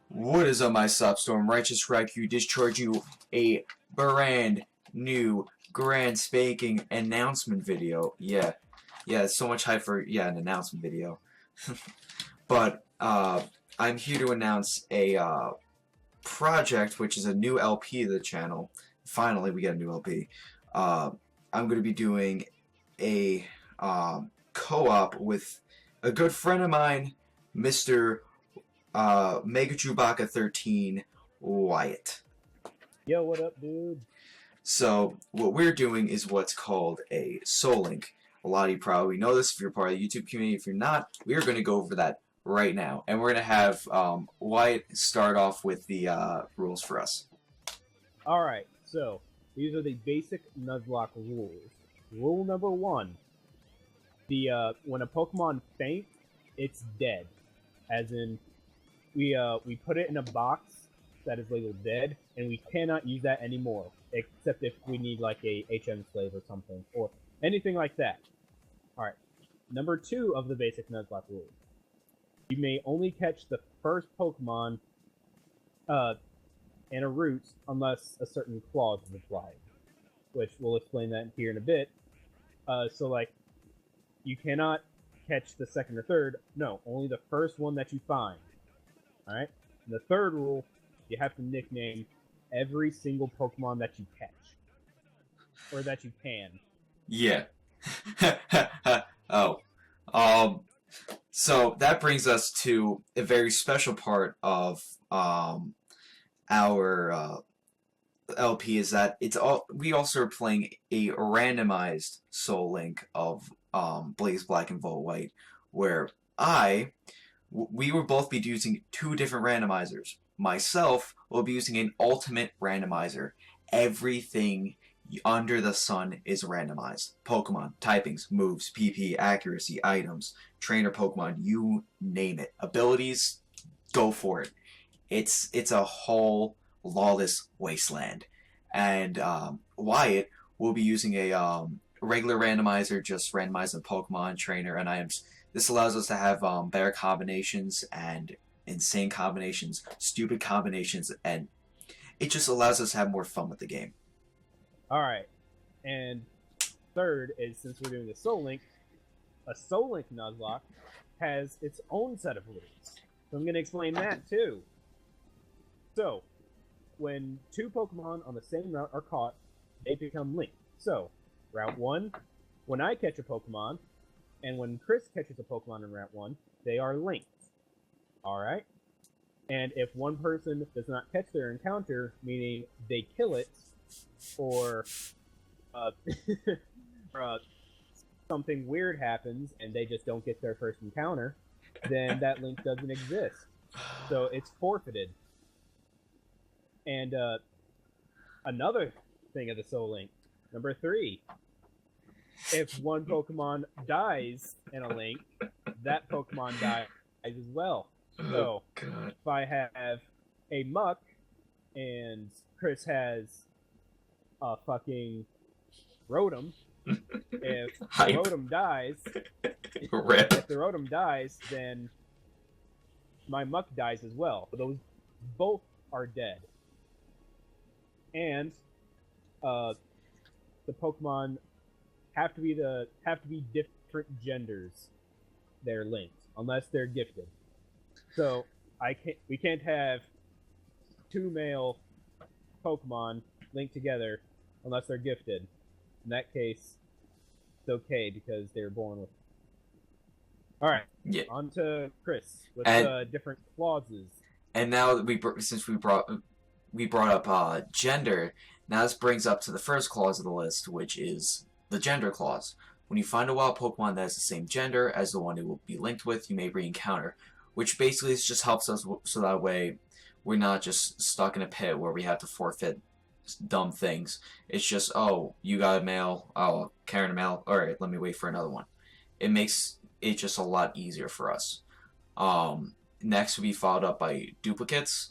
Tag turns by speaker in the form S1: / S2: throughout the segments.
S1: What is up, my Storm? RighteousRaikou discharge you a brand new, grand spanking announcement video. Yeah, it's so much hype for, an announcement video. But, I'm here to announce a, project, which is a new LP of the channel. Finally, we get a new LP. I'm going to be doing a, co-op with a good friend of mine, Mr. MegaChewbacca 13, Wyatt.
S2: Yo, what up, dude?
S1: So, what we're doing is what's called a soul link. A lot of you probably know this if you're part of the YouTube community. If you're not, we are going to go over that right now. And we're going to have Wyatt start off with the rules for us.
S2: Alright, so these are the basic Nuzlocke rules. Rule number 1. When a Pokemon faints, it's dead. As in, we put it in a box that is labeled dead, and we cannot use that anymore, except if we need like a HM slave or something, or anything like that. Alright, number 2 of the basic Nuzlocke rules. You may only catch the first Pokemon and a route unless a certain clause is applied, which we'll explain that here in a bit. So like, you cannot catch the second or third, no, only the first one that you find. Alright? And the third rule, you have to nickname every single Pokemon that you catch. Or that you can.
S1: Yeah. Oh. So that brings us to a very special part of our LP, is that we also are playing a randomized Soul Link of Blaze Black and Volt White, where we will both be using 2 different randomizers. Myself will be using an ultimate randomizer. Everything under the sun is randomized. Pokemon, typings, moves, PP, accuracy, items, trainer Pokemon, you name it. Abilities, go for it. It's a whole lawless wasteland. And Wyatt will be using a regular randomizer, just randomizing Pokemon, trainer, and items. This allows us to have better combinations and insane combinations, stupid combinations, and it just allows us to have more fun with the game.
S2: Alright, and third is, since we're doing a Soul Link Nuzlocke has its own set of rules. So I'm going to explain that too. So, when 2 Pokemon on the same route are caught, they become linked. So, Route 1, when I catch a Pokemon, and when Chris catches a Pokemon in Route 1, they are linked. Alright? And if one person does not catch their encounter, meaning they kill it, or something weird happens and they just don't get their first encounter, then that link doesn't exist. So it's forfeited. And another thing of the Soul Link, number 3, if one Pokemon dies in a link, that Pokemon dies as well. So, if I have a Muck and Chris has a fucking Rotom, if the Rotom dies, then my Muck dies as well. Those both are dead. And the Pokemon have to be different genders they're linked, unless they're gifted. So we can't have 2 male Pokemon linked together unless they're gifted. In that case, it's okay because they're born with. All right, yeah. On to Chris with different clauses.
S1: And now that we brought up gender, now this brings up to the first clause of the list, which is the gender clause. When you find a wild Pokemon that has the same gender as the one it will be linked with, you may re-encounter, which basically just helps us so that way we're not just stuck in a pit where we have to forfeit dumb things. It's just, oh, you got a male, oh, Karen a male, alright, let me wait for another one. It makes it just a lot easier for us. Next will be followed up by duplicates.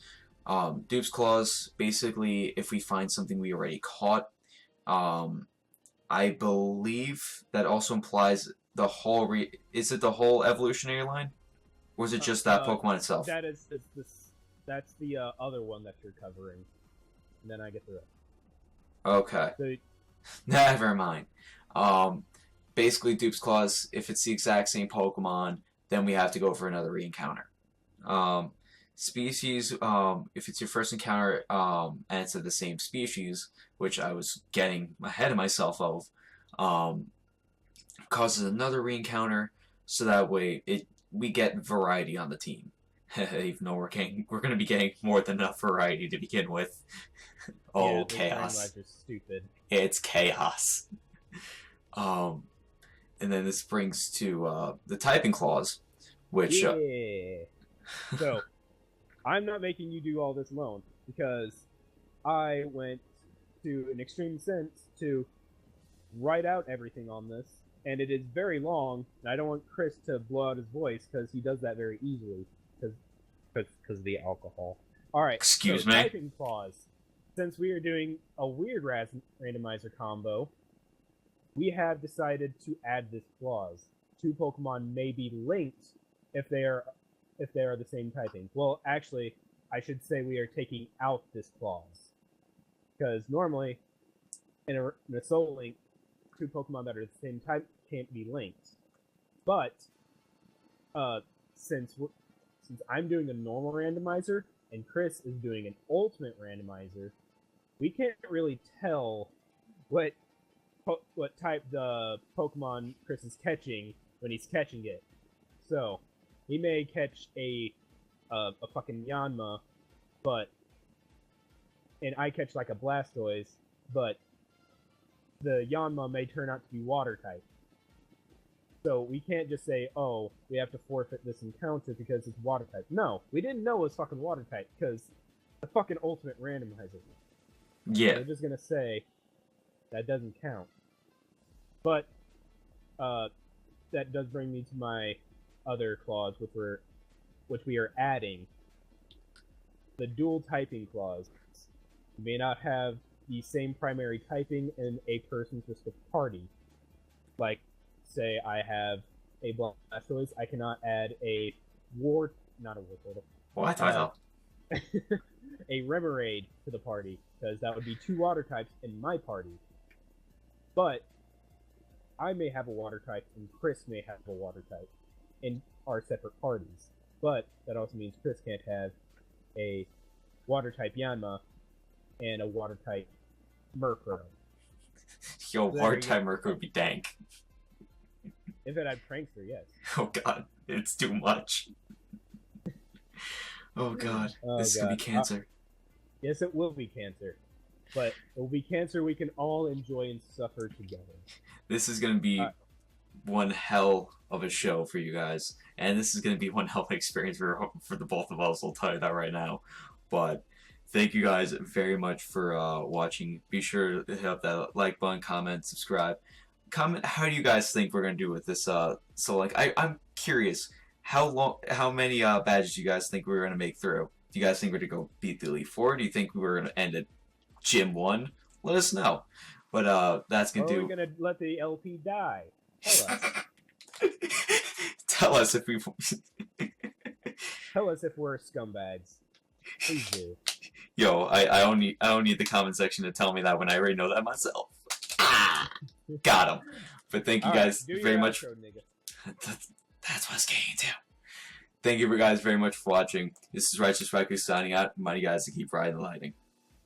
S1: Dupes clause, basically, if we find something we already caught, I believe that also implies the whole is it the whole evolutionary line? Or is it just that Pokemon itself?
S2: That is this That's the other one that you're covering, and then I get the rest.
S1: Okay.
S2: So,
S1: Never mind. Basically, Dupe's Claws, if it's the exact same Pokemon, then we have to go for another re-encounter. Species, if it's your first encounter, and it's of the same species, which I was getting ahead of myself of, causes another re-encounter, so that way we get variety on the team. Even though we're going to be getting more than enough variety to begin with. Oh,
S2: yeah,
S1: chaos!
S2: Randomizer's stupid.
S1: It's chaos. And then this brings to the typing clause, which
S2: Yeah. So, I'm not making you do all this alone because I went to an extreme sense to write out everything on this, and it is very long, and I don't want Chris to blow out his voice because he does that very easily because of the alcohol. All right.
S1: Excuse
S2: so
S1: me?
S2: Typing clause. Since we are doing a weird randomizer combo, we have decided to add this clause. Two Pokemon may be linked if they are the same typing. Well, actually, I should say we are taking out this clause because normally in a Soul Link, two Pokemon that are the same type can't be linked. But since I'm doing a normal randomizer and Chris is doing an ultimate randomizer, we can't really tell what type the Pokemon Chris is catching when he's catching it. So he may catch a fucking Yanma, and I catch like a Blastoise, but the Yanma may turn out to be water type. So we can't just say, oh, we have to forfeit this encounter because it's water type. No, we didn't know it was fucking water type because the fucking ultimate randomizer.
S1: Yeah.
S2: We're just gonna say that doesn't count. But that does bring me to my other clause, which we are adding. The dual typing clause. You may not have the same primary typing in a person's respective party. Like, say I have a Blastoise, I cannot add a not a Wartortle.
S1: What? I thought.
S2: A Remoraid to the party, because that would be two water types in my party. But I may have a water type, and Chris may have a water type in our separate parties. But that also means Chris can't have a water type Yanma and a water type Murkrow.
S1: Yo, water type Murkrow would be dank.
S2: If it had Prankster, yes.
S1: Oh god, it's too much. Oh god, this is gonna be cancer.
S2: Yes, it will be cancer. But it will be cancer we can all enjoy and suffer together.
S1: This is gonna be one hell of a show for you guys. And this is gonna be one hell of an experience for the both of us, I'll tell you that right now. But thank you guys very much for watching. Be sure to hit up that like button, comment, subscribe. Comment how do you guys think we're gonna do with this so like I'm curious how many badges do you guys think we're gonna make through? Do you guys think we're gonna go beat the Elite Four? Do you think we're gonna end at Gym 1? Let us know. But that's gonna do.
S2: We're gonna let the LP die. Tell us.
S1: Tell us if we
S2: Tell us if we're scumbags. Please do.
S1: Yo, I don't need the comment section to tell me that when I already know that myself. Got him. But thank you guys very much. That's what it's getting into. Thank you guys very much for watching. This is RighteousRaikou signing out. Remind you guys to keep riding the lightning.